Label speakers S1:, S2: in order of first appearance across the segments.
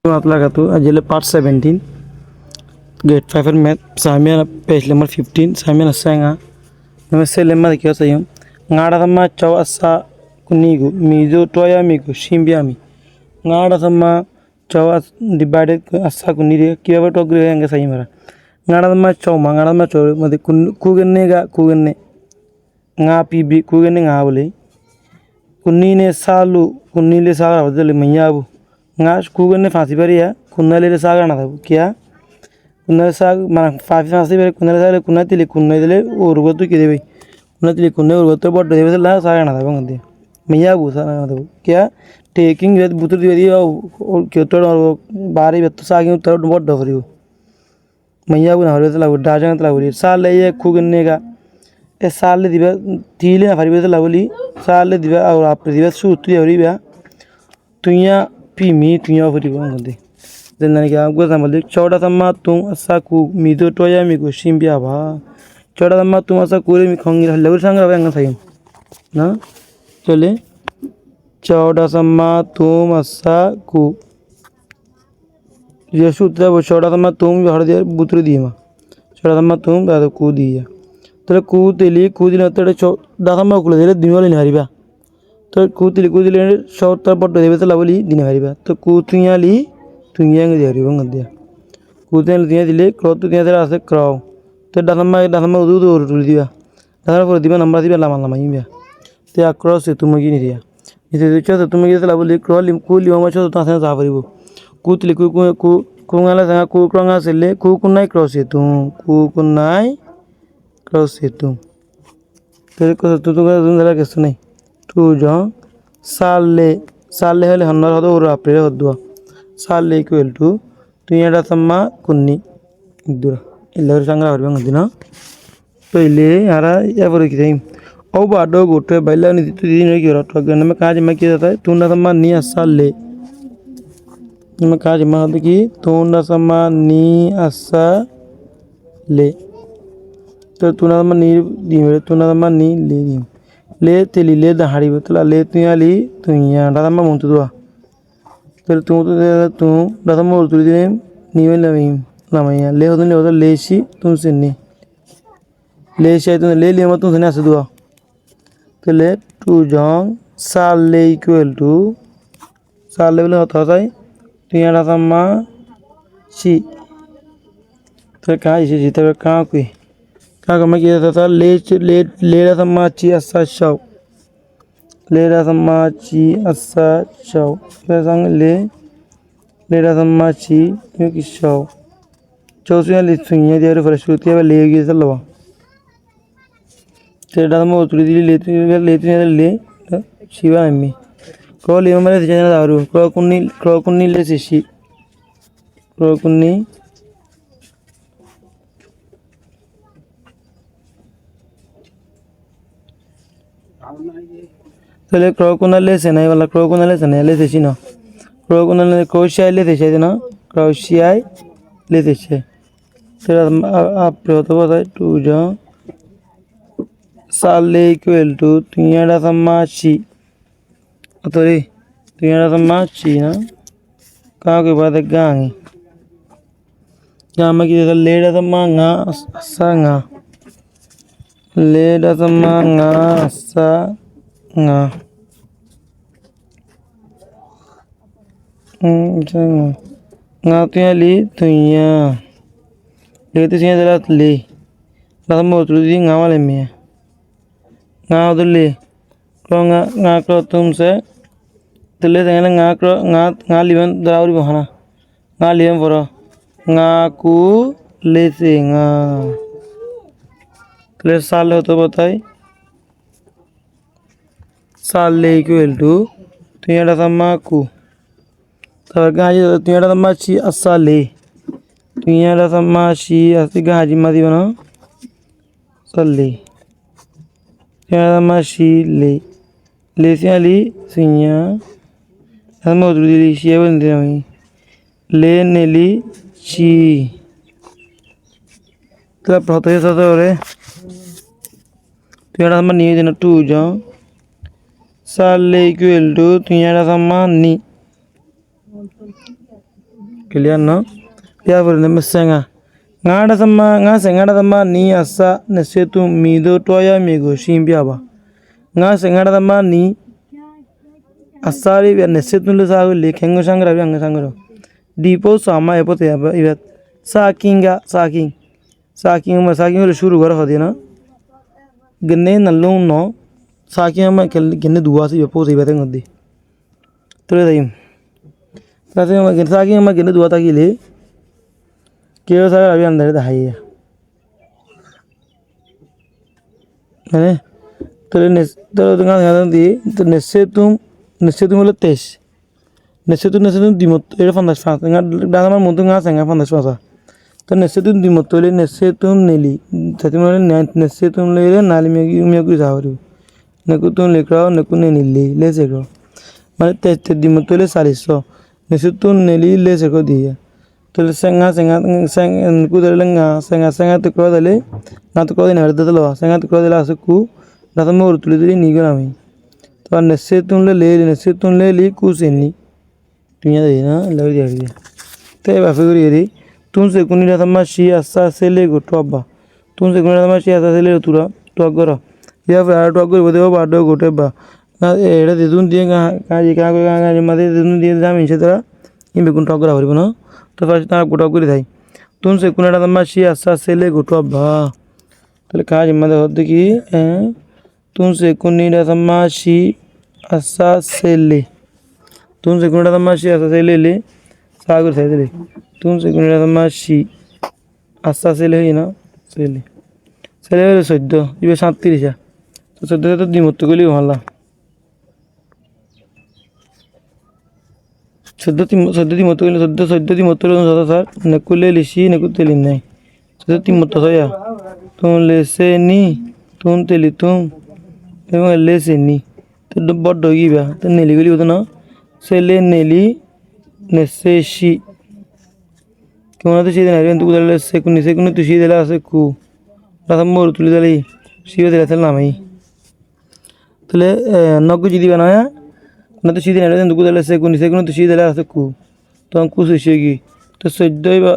S1: Matlagatu Ajele Part 17 Grade 5 Math Samia page number 15 Samia Sanga Namaste Lemma the Kyosayum Nadama Chawasa Kunigu Mizo Toya Miku Shimbiami Nadama Chawas divided Asa Kuniri Kiava to Granga Saimara Nadama Choma Nadama Cho Kuganega Kugane Napi B Kuganing Avali Kunine Salu Kunile Sara Mayabu Nash Kugan Fasibaria, Kunale Saga, Kia Kunasag, Fasibar, Kunala, Kunatili, Kunadele, or what to Kidevi, Kunatili Kuna, what about the last Saga, Miyabu, Kia, taking with Butu or Kyoto or Bari, but Sagin third what of you. Mayabu, Dajan Lauri, Sale, Kuganega, a Sale Diva, Tili, and Faribas Lavoli, Sale Diva, or previous shoot to Arabia, Tunya. Pimi tunya furi bangade denani ka amko samale chauda samma tum asa ku mido toya mi go shimbia ba chauda samma tum asa kure mi khongi lagur sanga banga sayim na chale chauda samma tum asa ku yesutra bo chauda samma tum bahar de butru dima chauda samma tum da ku diya tole ku teli ku dina tole chauda samma ku le dimole ni hariba तो कूतली शौतर पट्टो देवे तो lovely दिन हरिबा तो कूतियाली तुंगियांग दे हरिबा गद्या कूतियाली तुंगिया दिले crow तुंगिया तेरा आसे क्राउ तो डसम्मा उदू उदू उरुल दिया डसम्मा पर दिबा नंबर दिबा लामा इम्बिया ते अक्रो से तुमगी नि दिया इसे दुचा तो तुमगी तो लवली क्रो लिम कू लिमा छो तो तासे साफरिबो कूतली कू कुंगाला संगा कू क्रोंगा से ले कू कुनाई क्रो से तुम तेरे को तू गला केस नहीं Tujuh sale hale honor hodo ura april hodua sale equal to tunyada sama kunni idura illor sangra harbe ngadina to ile ara yavori kidaim oba do gote baila ni tu din ki ora to ganna mein kaaj mein ki jata hai tunda sama ni asale mein kaaj mein hod ki tunda sama ni asale to tunda sama ni di tunda sama ni le di ले तेली ले दहाड़ी बतला ले तुया दादा मुंतु दुआ तेरे तू तो तू दादा मोर तुरी दे नीवे लमैया ले होदन लेशी तुम सिन्नी लेशी तुम ले लिया मत तुम सिन्नी आसे दुआ तो ले टू जॉन्ग साल ले इक्वल टू साल ले बोले होता है तुया दादा मा शी तो कहाँ इसे जीते हुए कहाँ कोई क्या कम किया था ले रहा समाची अस्सा शाव ले रहा समाची अस्सा शाव क्या संग ले रहा समाची क्योंकि शाव चौसियाँ लिखियाँ दिया फ्रेश होती है ले गई चलवा तेरा तो मोतुरी दिली ले शिवा अम्मी कॉल ये हमारे सिचना दारू क्रोकुन्नी ले सिशी क्रोकुन्नी चले क्रोकुना ले से नहीं वाला क्रोकुना ले से नहीं ले से ना क्रोकुना ले क्रोशिया ले से ना क्रोशिया ले से तेरा आप प्रयोग तो बताए टू जो साल ले इक्वल टू तुयारा समाची तो रे तुयारा समाची ना कहाँ के बाद गांगी गांग में किधर लेडा समांगा सांगा लेडा समांगा सा tuya li tuya le tu siya dala le la mo tu di nga wale me nga udu le kro nga kro tum se tele tengene nga liban dauri bahana nga liban poro nga ku le se nga tele साल हो तो बताई साल ले equal to तुयारा sama ku तो गाजी तुयारा sama chi asale तुयारा sama chi asi गाजी मदी बना सले तुयारा sama chi ले सियाली सिया हम उधर दी शिया बंदे हैं ले नेली ची तो प्रॉपर ये सब हो रहे तुयारा sama नहीं देना टू जा साल ले इक्वल टू तुयारा sama ni clear no ya for the senga ngada sama nga sengada sama ni asa nesetu mido toya migo shimbiaba nga sengada sama ni asari ya nesetu le sa le kengo sangra bi anga sangro dipo sama epote ibet saking ma shuru gara hodina genne nallung no saking ma genne duwa si bepo si bete ngodi tole dayim saking ma genne duwa takile kyo sa abi andare da haiya है तोले तोले di nesetum holo tes nesetum dimot era fandas fans nga dama montu nga senga fandas fasa to nesetum dimot tole nesetum neli satim holo nesetum lele nali me gu zawari nekutum lekra nekune nili lese ko mane te dimot tole saliso nesetum neli lese ko dia tole senga ku tole senga to ko dale na to ko dina ardalo senga to ko dala asku datam ur tuli tuli ni gami to nesetum le li kuseni tunya de na lawi dia te ba figuri ri tun se kuni datam shi asa sele go toba tun se kuni datam shi asa sele tura to agora ya fa to agora bode ba do go te ba na era de dun dia ka ji ka made de dun dia jam in chetara imbe kun to agora bari no to fa ta go to agora dai tun se kuni datam shi asa sele go toba tale ka ji made hod ki tun se kuni datam shi asa sele tun se kuni datam shi asa sele le sagur sai dele tun se kuni datam shi asa sele hina sele hole soddo ibe 37 তো সদ্য তো দিমত গলি হলা সদ্য দিমত গলি সদ্য দিমত গলি সদা স্যার নেকুলে লিসি নেকুতে লিন নাই সদ্য দিমত সয়া তুম লেসে নি তুম তেলি তুম এবং লেসে নি তো বড় গিবা তো নেলি গলি হতো না সেলে নেলি নেসেশি কেমন তো সেই দিন তুই দিলে সেকুনি তুই সেই দিলে আছে কু রাত মোর তুলি দিলে শিও দিলে তেল নামাই তাহলে নগু যদি বানায়া না তো সিদিন এটা দুকু দিলে সেকুনি তুই সেই দিলে আছে কু তখন কুসু শিগি তো সদ্যই বা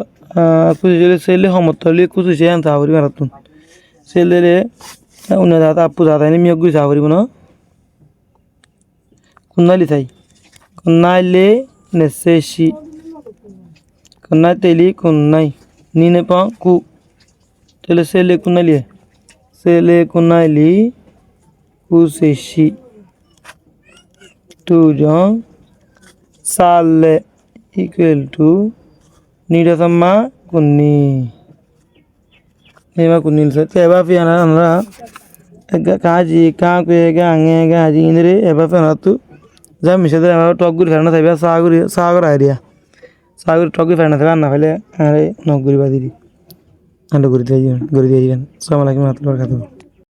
S1: কুসু দিলে সেলে সমতলি কুসু সে আনতে পারি মারাতুন সেলে উনি দাদা আপু দাদা এনে মিয়গু যা পারিব না কুন্নালি থাই কুন্নাইলে নেসেশি kunnai teli kunnai ni ne pa ku tele sele kunnai li ku seshi tu jong sale equal to ni da sama kunni ne ma kunni se te ba fi ana na ka ji ka ku ga nge ga ji indre e ba fa na tu ja mi se da toggur khana thaiba sagur idea Sagar talkie ফেনা থেকে না ফেলে আরে নগরি বাদিরি আলো করে দিয়ে আসসালামু আলাইকুম ওয়া রাহমাতুল্লাহি ওয়া বারাকাতুহু